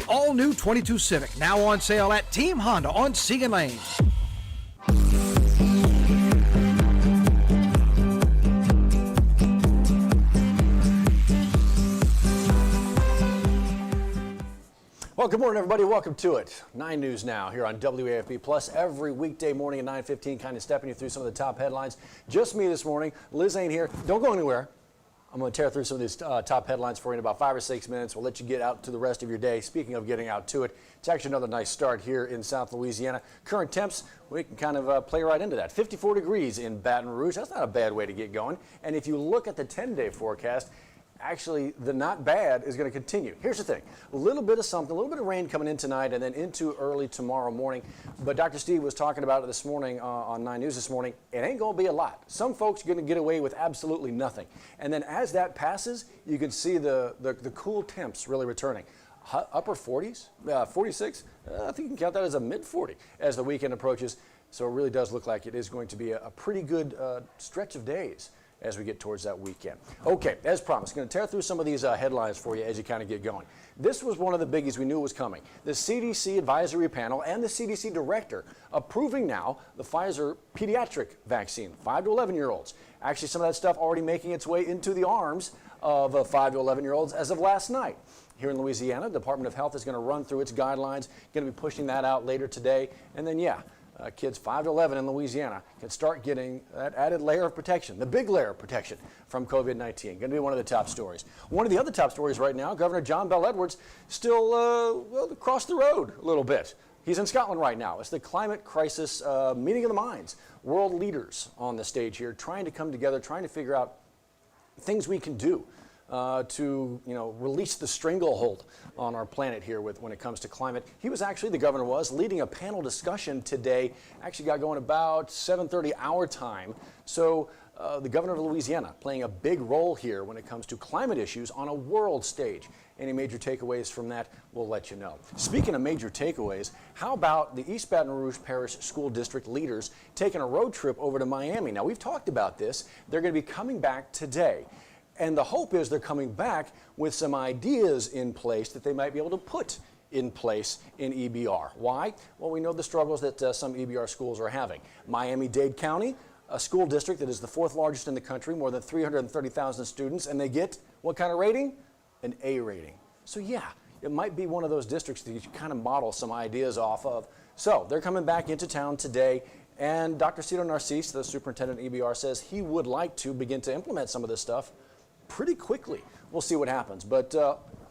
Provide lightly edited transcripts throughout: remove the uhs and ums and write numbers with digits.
The all-new 22 Civic, now on sale at Team Honda on Siegen Lane. Well, good morning, everybody. Welcome to it. 9 News Now here on WAFB Plus every weekday morning at 9:15, kind of stepping you through some of the top headlines. Just me this morning. Liz ain't here. Don't go anywhere. I'm going to tear through some of these top headlines for you in about 5 or 6 minutes. We'll let you get out to the rest of your day. Speaking of getting out to it, it's actually another nice start here in South Louisiana. Current temps, we can kind of play right into that. 54 degrees in Baton Rouge. That's not a bad way to get going. And if you look at the 10-day forecast, actually, the not bad is going to continue. Here's the thing. A little bit of something, a little bit of rain coming in tonight and then into early tomorrow morning. But Dr. Steve was talking about it this morning on 9 News this morning. It ain't going to be a lot. Some folks are going to get away with absolutely nothing. And then as that passes, you can see the cool temps really returning. Upper 40s, 46, I think you can count that as a mid-40 as the weekend approaches. So it really does look like it is going to be a pretty good stretch of days as we get towards that weekend. Okay, as promised, going to tear through some of these headlines for you as you kind of get going. This was one of the biggies we knew was coming. The CDC advisory panel and the CDC director approving now the Pfizer pediatric vaccine, 5 to 11-year-olds. Actually, some of that stuff already making its way into the arms of 5 to 11-year-olds as of last night. Here in Louisiana, the Department of Health is going to run through its guidelines, going to be pushing that out later today. And then, kids 5 to 11 in Louisiana can start getting that added layer of protection, the big layer of protection from COVID-19. Going to be one of the top stories. One of the other top stories right now, Governor John Bell Edwards still across the road a little bit. He's in Scotland right now. It's the climate crisis meeting of the minds. World leaders on the stage here trying to come together, trying to figure out things we can do to release the stranglehold on our planet here when it comes to climate. The governor was leading a panel discussion today. Actually got going about 7:30 our time. So the governor of Louisiana playing a big role here when it comes to climate issues on a world stage. Any major takeaways from that, we'll let you know. Speaking of major takeaways, how about the East Baton Rouge Parish School District leaders taking a road trip over to Miami? Now, we've talked about this. They're going to be coming back today. And the hope is they're coming back with some ideas in place that they might be able to put in place in EBR. Why? Well, we know the struggles that some EBR schools are having. Miami-Dade County, a school district that is the 4th largest in the country, more than 330,000 students, and they get what kind of rating? An A rating. So it might be one of those districts that you kind of model some ideas off of. So they're coming back into town today. And Dr. Cito Narcisse, the superintendent of EBR, says he would like to begin to implement some of this stuff pretty quickly. We'll see what happens, but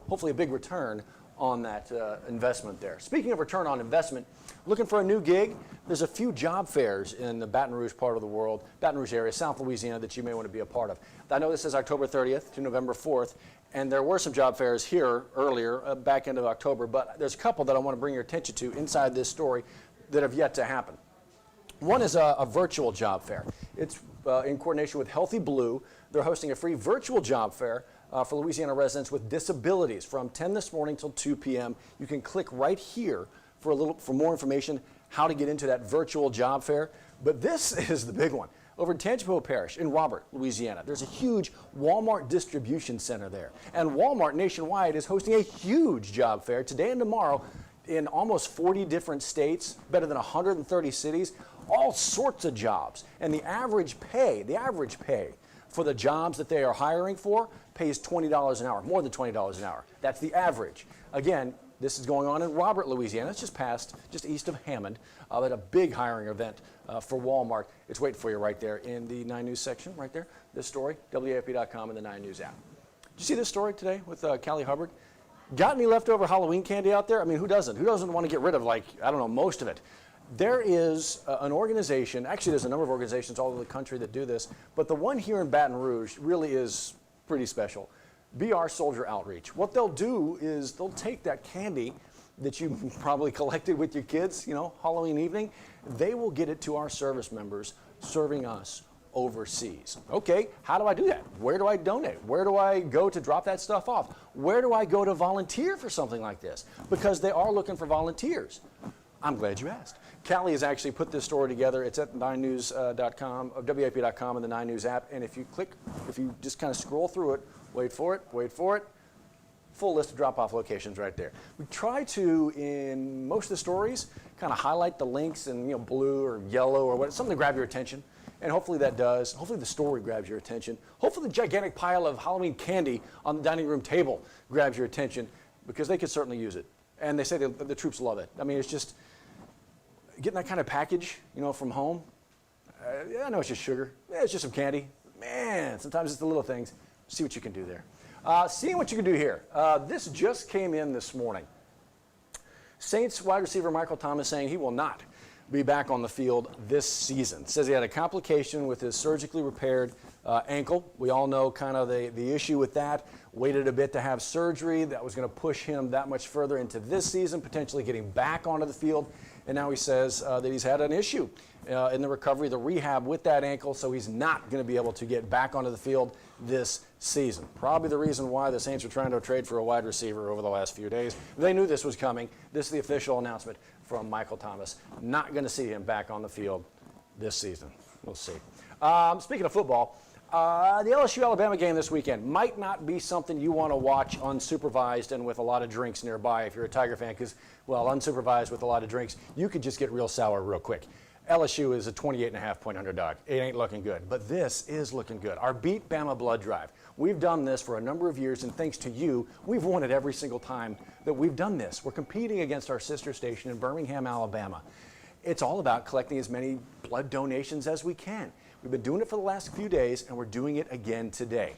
hopefully a big return on that investment there. Speaking of return on investment, looking for a new gig, there's a few job fairs in the Baton Rouge part of the world, Baton Rouge area, South Louisiana, that you may want to be a part of. I know this is October 30th to November 4th, and there were some job fairs here earlier, back end of October, but there's a couple that I want to bring your attention to inside this story that have yet to happen. One is a virtual job fair. It's in coordination with Healthy Blue. They're hosting a free virtual job fair for Louisiana residents with disabilities from 10 this morning till 2 p.m. You can click right here for more information how to get into that virtual job fair. But this is the big one. Over in Tangipahoa Parish in Robert, Louisiana, there's a huge Walmart distribution center there. And Walmart nationwide is hosting a huge job fair today and tomorrow in almost 40 different states, better than 130 cities, all sorts of jobs. And the average pay for the jobs that they are hiring for pays $20 an hour, more than $20 an hour. That's the average. Again, this is going on in Robert, Louisiana. It's just east of Hammond, at a big hiring event for Walmart. It's waiting for you right there in the 9 News section, right there. This story, WAFB.com and the 9 News app. Did you see this story today with Callie Hubbard? Got any leftover Halloween candy out there? I mean, who doesn't? Who doesn't want to get rid of, most of it? There is an organization, actually there's a number of organizations all over the country that do this, but the one here in Baton Rouge really is pretty special. BR Soldier Outreach. What they'll do is they'll take that candy that you probably collected with your kids, Halloween evening, they will get it to our service members serving us overseas. Okay, how do I do that? Where do I donate? Where do I go to drop that stuff off? Where do I go to volunteer for something like this? Because they are looking for volunteers. I'm glad you asked. Callie has actually put this story together. It's at 9news.com, WAP.com, and the 9 News app. And if you just kind of scroll through it, wait for it, full list of drop-off locations right there. We try to, in most of the stories, kind of highlight the links in blue or yellow or what, something to grab your attention. And hopefully that does. Hopefully the story grabs your attention. Hopefully the gigantic pile of Halloween candy on the dining room table grabs your attention, because they could certainly use it. And they say the troops love it. I mean, it's just getting that kind of package, from home. I know it's just sugar. Yeah, it's just some candy. Man, sometimes it's the little things. See what you can do there. Seeing what you can do here. This just came in this morning. Saints wide receiver Michael Thomas saying he will not be back on the field this season. Says he had a complication with his surgically repaired ankle. We all know kind of the issue with that. Waited a bit to have surgery. That was going to push him that much further into this season, potentially getting back onto the field. And now he says that he's had an issue in the recovery, the rehab with that ankle, so he's not going to be able to get back onto the field this season. Probably the reason why the Saints are trying to trade for a wide receiver over the last few days. They knew this was coming. This is the official announcement from Michael Thomas. Not going to see him back on the field this season. We'll see. Speaking of football, the LSU-Alabama game this weekend might not be something you want to watch unsupervised and with a lot of drinks nearby if you're a Tiger fan, because, well, unsupervised with a lot of drinks, you could just get real sour real quick. LSU is a 28.5-point underdog. It ain't looking good, but this is looking good. Our Beat Bama blood drive. We've done this for a number of years, and thanks to you, we've won it every single time that we've done this. We're competing against our sister station in Birmingham, Alabama. It's all about collecting as many blood donations as we can. We've been doing it for the last few days, and we're doing it again today.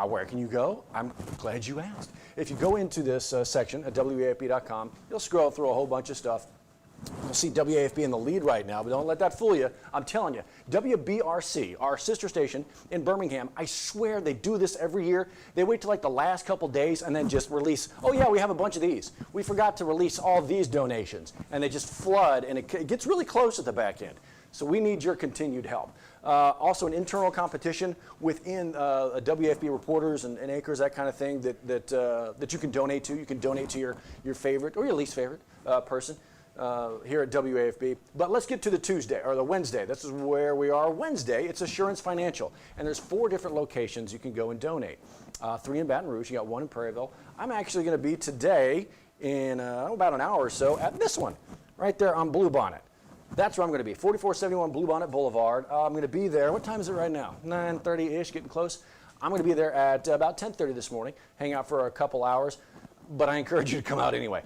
Where can you go? I'm glad you asked. If you go into this section at WAFB.com, you'll scroll through a whole bunch of stuff. You'll see WAFB in the lead right now, but don't let that fool you. I'm telling you, WBRC, our sister station in Birmingham, I swear they do this every year. They wait till like the last couple days and then just release, oh yeah, we have a bunch of these. We forgot to release all these donations. And they just flood, and it gets really close at the back end. So we need your continued help. Also an internal competition within WAFB reporters and anchors, that kind of thing, that you can donate to. You can donate to your favorite or your least favorite person here at WAFB. But let's get to the Tuesday or the Wednesday. This is where we are. Wednesday, it's Assurance Financial. And there's 4 different locations you can go and donate. 3 in Baton Rouge. You got 1 in Prairieville. I'm actually going to be today in about an hour or so at this one right there on Bluebonnet. That's where I'm going to be, 4471 Bluebonnet Boulevard. I'm going to be there. What time is it right now? 9:30-ish, getting close. I'm going to be there at about 10:30 this morning, hang out for a couple hours, but I encourage you to come out anyway.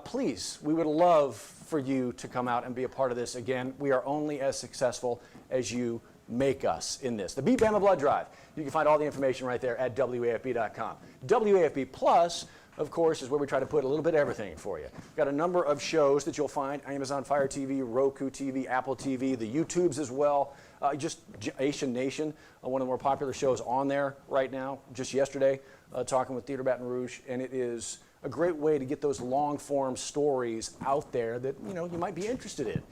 Please, we would love for you to come out and be a part of this. Again, we are only as successful as you make us in this. The Beat Bama Blood Drive. You can find all the information right there at WAFB.com. WAFB Plus, of course, is where we try to put a little bit of everything for you. We've got a number of shows that you'll find, Amazon Fire TV, Roku TV, Apple TV, the YouTubes as well. Just Asian Nation, one of the more popular shows on there right now. Just yesterday, talking with Theater Baton Rouge, and it is a great way to get those long-form stories out there that you might be interested in.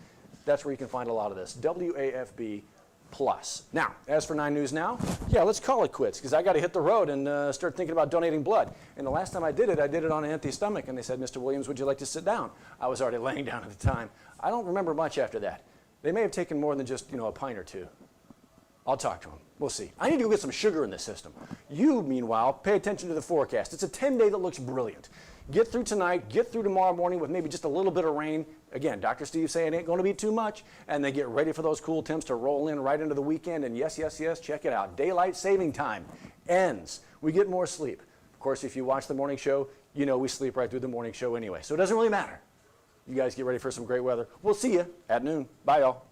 That's where you can find a lot of this. WAFB Plus. Now, as for 9 News Now, yeah, let's call it quits, because I got to hit the road and start thinking about donating blood. And the last time I did it on an empty stomach, and they said, Mr. Williams, would you like to sit down? I was already laying down at the time. I don't remember much after that. They may have taken more than just, a pint or 2. I'll talk to them. We'll see. I need to go get some sugar in this system. You, meanwhile, pay attention to the forecast. It's a 10-day that looks brilliant. Get through tonight, get through tomorrow morning with maybe just a little bit of rain. Again, Dr. Steve saying it ain't going to be too much, and they get ready for those cool temps to roll in right into the weekend. And yes, yes, yes, check it out. Daylight saving time ends. We get more sleep. Of course, if you watch the morning show, we sleep right through the morning show anyway. So it doesn't really matter. You guys get ready for some great weather. We'll see you at noon. Bye, y'all.